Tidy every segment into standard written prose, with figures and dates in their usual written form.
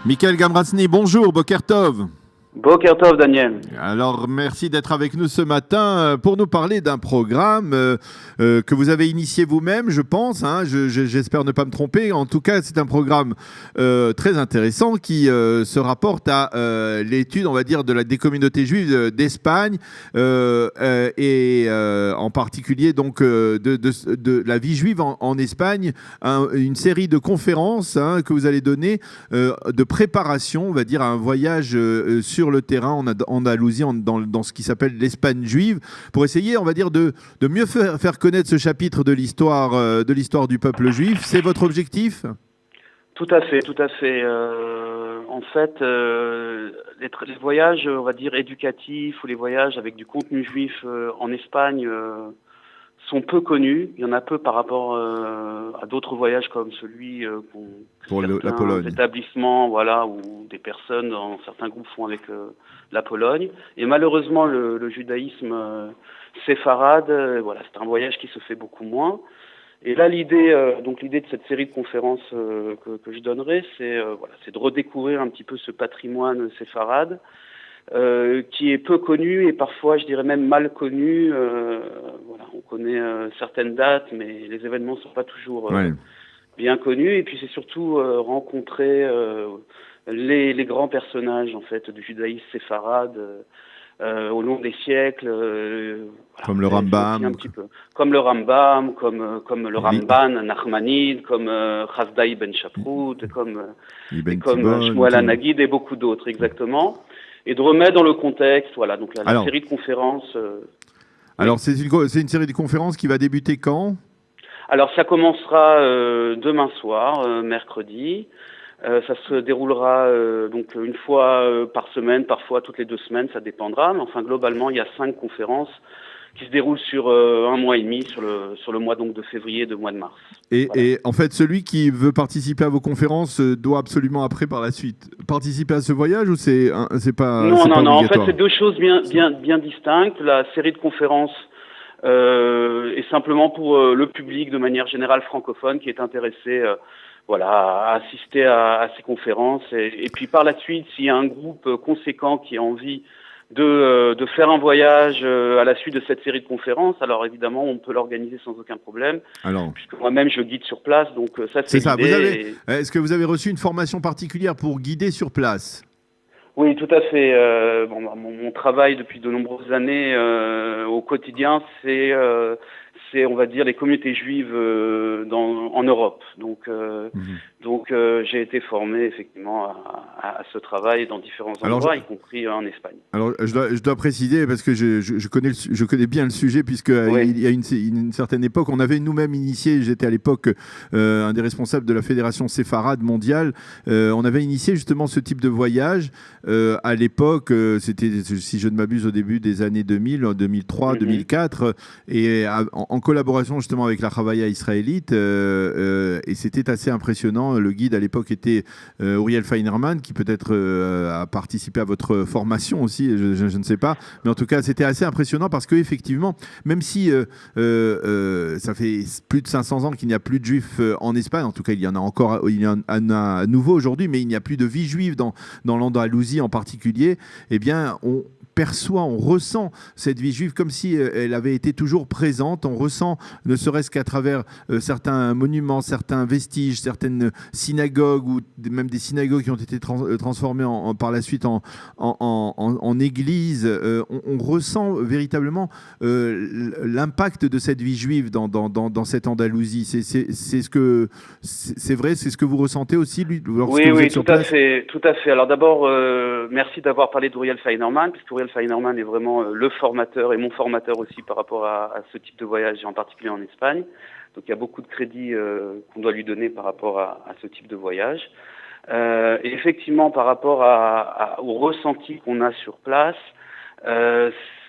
Michael Gamratsny, bonjour, Boker Tov. Boker Tov, Daniel. Alors, merci d'être avec nous ce matin pour nous parler d'un programme que vous avez initié vous-même, je pense. J'espère ne pas me tromper. En tout cas, c'est un programme très intéressant qui se rapporte à l'étude, on va dire, des communautés juives d'Espagne et en particulier donc de la vie juive en Espagne. Une série de conférences que vous allez donner de préparation, on va dire, à un voyage sur le terrain en Andalousie, dans ce qui s'appelle l'Espagne juive, pour essayer, on va dire, de mieux faire connaître ce chapitre de l'histoire du peuple juif. C'est votre objectif ? Tout à fait, tout à fait. En fait, les voyages, on va dire, éducatifs ou les voyages avec du contenu juif en Espagne sont peu connus. Il y en a peu par rapport à d'autres voyages comme celui pour la Pologne. Établissements, voilà, ou des personnes dans certains groupes font avec la Pologne. Et malheureusement, le judaïsme séfarade, voilà, c'est un voyage qui se fait beaucoup moins. Et là, l'idée de cette série de conférences que je donnerai, c'est de redécouvrir un petit peu ce patrimoine séfarade. Qui est peu connu et parfois, je dirais même mal connu. On connaît certaines dates, mais les événements ne sont pas toujours bien connus. Et puis, c'est surtout rencontrer les grands personnages en fait du judaïsme séfarade au long des siècles. Comme le Rambam. Comme le Rambam, comme le Ramban Nachmanide, comme Chasdai Ben Shaprut, comme Shmuel Hanagid et beaucoup d'autres, exactement. Et de remettre dans le contexte, voilà, donc la série de conférences. Alors, c'est une série de conférences qui va débuter quand ? Alors, ça commencera demain soir, mercredi. Ça se déroulera donc une fois par semaine, parfois toutes les 2 semaines, ça dépendra. Mais enfin, globalement, il y a 5 conférences qui se déroulent sur un mois et demi, sur le mois donc de février et de mois de mars. Et en fait, celui qui veut participer à vos conférences doit absolument après, par la suite, participer à ce voyage ou c'est pas Non, c'est pas en obligatoire ? fait, c'est 2 choses bien distinctes. La série de conférences est simplement pour le public de manière générale francophone qui est intéressé à assister à ces conférences. Et puis par la suite, s'il y a un groupe conséquent qui a envie de faire un voyage à la suite de cette série de conférences, alors évidemment on peut l'organiser sans aucun problème, puisque moi-même je guide sur place, donc ça c'est l'idée. Est-ce que vous avez reçu une formation particulière pour guider sur place ? Oui, tout à fait. Mon travail depuis de nombreuses années au quotidien, c'est on va dire les communautés juives en Europe. Donc j'ai été formé effectivement à ce travail dans différents endroits, y compris en Espagne. Alors je dois préciser parce que je connais bien le sujet puisque il y a une certaine époque, on avait nous-mêmes initié, j'étais à l'époque un des responsables de la fédération séfarade mondiale, on avait initié justement ce type de voyage. À l'époque, c'était, si je ne m'abuse, au début des années 2000, 2003, 2004, et en collaboration justement avec la Chavaya israélite, et c'était assez impressionnant. Le guide à l'époque était Uriel Feinerman, qui peut-être a participé à votre formation aussi, je ne sais pas, mais en tout cas c'était assez impressionnant parce qu'effectivement, même si ça fait plus de 500 ans qu'il n'y a plus de juifs en Espagne, en tout cas il y en a à nouveau aujourd'hui, mais il n'y a plus de vie juive dans l'Andalousie en particulier, eh bien on ressent cette vie juive comme si elle avait été toujours présente. On ressent, ne serait-ce qu'à travers certains monuments, certains vestiges, certaines synagogues ou même des synagogues qui ont été transformées par la suite en église. On ressent véritablement l'impact de cette vie juive dans cette Andalousie. C'est vrai, c'est ce que vous ressentez aussi lorsque vous êtes sur place ? Oui, tout à fait. Alors d'abord, merci d'avoir parlé d'Uriel Feinerman, puisque Uriel Feinerman est vraiment le formateur et mon formateur aussi par rapport à ce type de voyage, en particulier en Espagne. Donc il y a beaucoup de crédits qu'on doit lui donner par rapport à ce type de voyage. Et effectivement, par rapport au ressenti qu'on a sur place,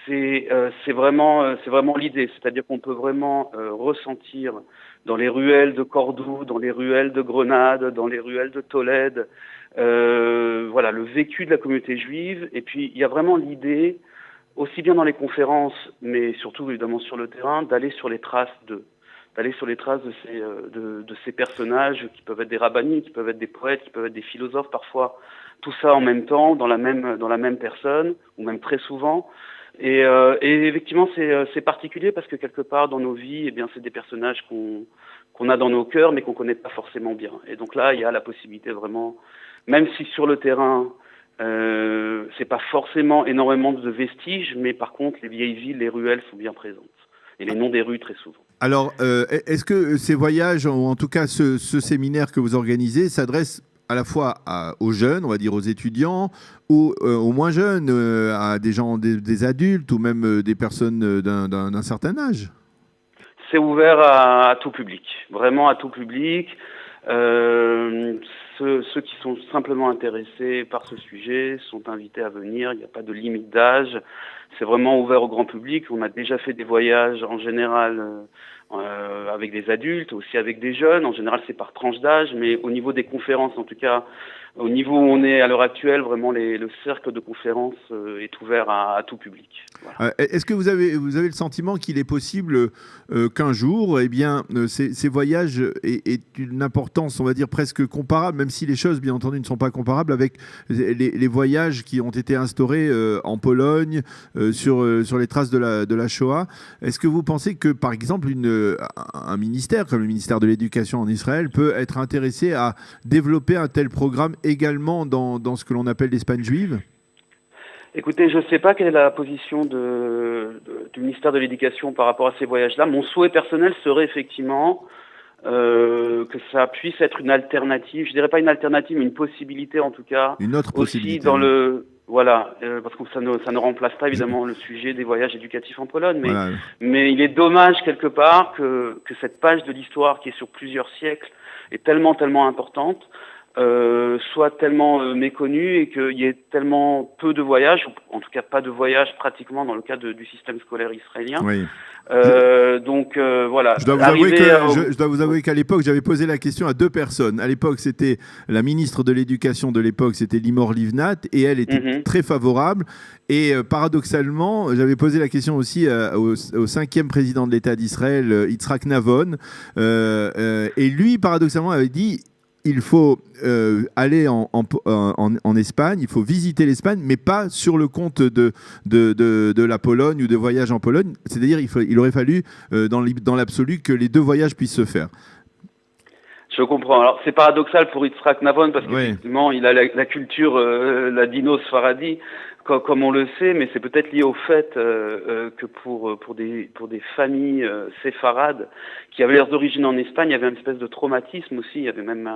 c'est vraiment l'idée. C'est-à-dire qu'on peut vraiment ressentir dans les ruelles de Cordoue, dans les ruelles de Grenade, dans les ruelles de Tolède, le vécu de la communauté juive. Et puis il y a vraiment l'idée, aussi bien dans les conférences, mais surtout évidemment sur le terrain, d'aller sur les traces d'eux. d'aller sur les traces de ces personnages qui peuvent être des rabbinim, qui peuvent être des poètes, qui peuvent être des philosophes parfois, tout ça en même temps, dans la même personne, ou même très souvent. Et effectivement, c'est particulier parce que quelque part dans nos vies, eh bien, c'est des personnages qu'on a dans nos cœurs, mais qu'on connaît pas forcément bien. Et donc là, il y a la possibilité vraiment, même si sur le terrain, c'est pas forcément énormément de vestiges, mais par contre, les vieilles villes, les ruelles sont bien présentes. Et les noms des rues très souvent. Alors, est-ce que ces voyages, ou en tout cas ce séminaire que vous organisez, s'adresse à la fois aux jeunes, on va dire aux étudiants, ou aux moins jeunes, à des gens, des adultes, ou même des personnes d'un certain âge? C'est ouvert à tout public, vraiment à tout public. Ceux qui sont simplement intéressés par ce sujet sont invités à venir, il n'y a pas de limite d'âge. C'est vraiment ouvert au grand public. On a déjà fait des voyages en général avec des adultes, aussi avec des jeunes. En général, c'est par tranche d'âge, mais au niveau des conférences, en tout cas, au niveau où on est à l'heure actuelle, vraiment le cercle de conférences est ouvert à tout public. Voilà. Est-ce que vous avez le sentiment qu'il est possible qu'un jour, eh bien, ces voyages aient une importance, on va dire, presque comparable, même si les choses, bien entendu, ne sont pas comparables avec les voyages qui ont été instaurés en Pologne, sur les traces de la Shoah? Est-ce que vous pensez que, par exemple, un ministère comme le ministère de l'Éducation en Israël peut être intéressé à développer un tel programme également dans ce que l'on appelle l'Espagne juive? Écoutez, je ne sais pas quelle est la position du ministère de l'Éducation par rapport à ces voyages-là. Mon souhait personnel serait effectivement que ça puisse être une alternative. Je dirais pas une alternative, mais une possibilité en tout cas. Une autre possibilité. Aussi dans le... Voilà, parce que ça ne remplace pas évidemment le sujet des voyages éducatifs en Pologne, mais, voilà. Mais il est dommage quelque part que cette page de l'histoire qui est sur plusieurs siècles est tellement importante, soit tellement méconnue et qu'il y ait tellement peu de voyages, ou en tout cas pas de voyages pratiquement dans le cadre du système scolaire israélien. Oui. Donc voilà. Je dois vous avouer qu'à l'époque, j'avais posé la question à deux personnes. À l'époque, c'était la ministre de l'Éducation de l'époque, c'était Limor Livnat, et elle était très favorable. Et paradoxalement, j'avais posé la question aussi au 5e président de l'État d'Israël, Yitzhak Navon, et lui, paradoxalement, avait dit: il faut aller en Espagne, il faut visiter l'Espagne, mais pas sur le compte de la Pologne ou de voyages en Pologne. C'est-à-dire il aurait fallu, dans l'absolu, que les deux voyages puissent se faire. Je comprends. Alors c'est paradoxal pour Yitzhak Navon parce qu'effectivement, il a la culture ladino sfaradi, comme on le sait, mais c'est peut-être lié au fait que pour des familles séfarades qui avaient leurs origines en Espagne, il y avait une espèce de traumatisme aussi. Il y avait même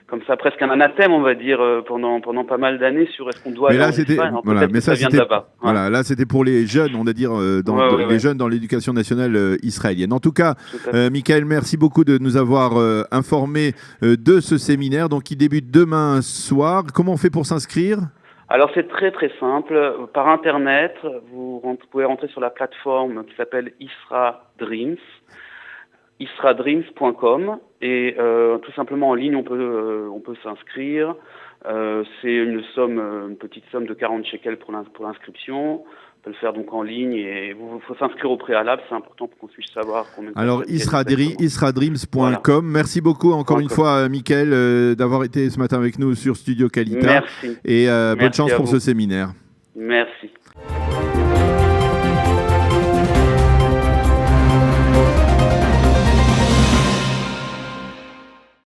comme ça presque un anathème, on va dire, pendant pas mal d'années sur est-ce qu'on doit aller en Espagne. Voilà, mais ça vient de là-bas. Hein. Voilà, là c'était pour les jeunes, on va dire, les jeunes dans l'éducation nationale israélienne. En tout cas, Michael, merci beaucoup de nous avoir informés de ce séminaire, donc qui débute demain soir. Comment on fait pour s'inscrire ? Alors c'est très simple. Par Internet, vous pouvez rentrer sur la plateforme qui s'appelle isradreams.com et tout simplement en ligne on peut s'inscrire. C'est une petite somme de 40 shekels pour l'inscription. On peut le faire donc en ligne et il faut s'inscrire au préalable, c'est important pour qu'on puisse savoir combien de... Alors isradreams.com. Voilà. Merci beaucoup encore une fois, Michael, d'avoir été ce matin avec nous sur Studio Kalita. Merci. Et bonne chance pour ce séminaire. Merci.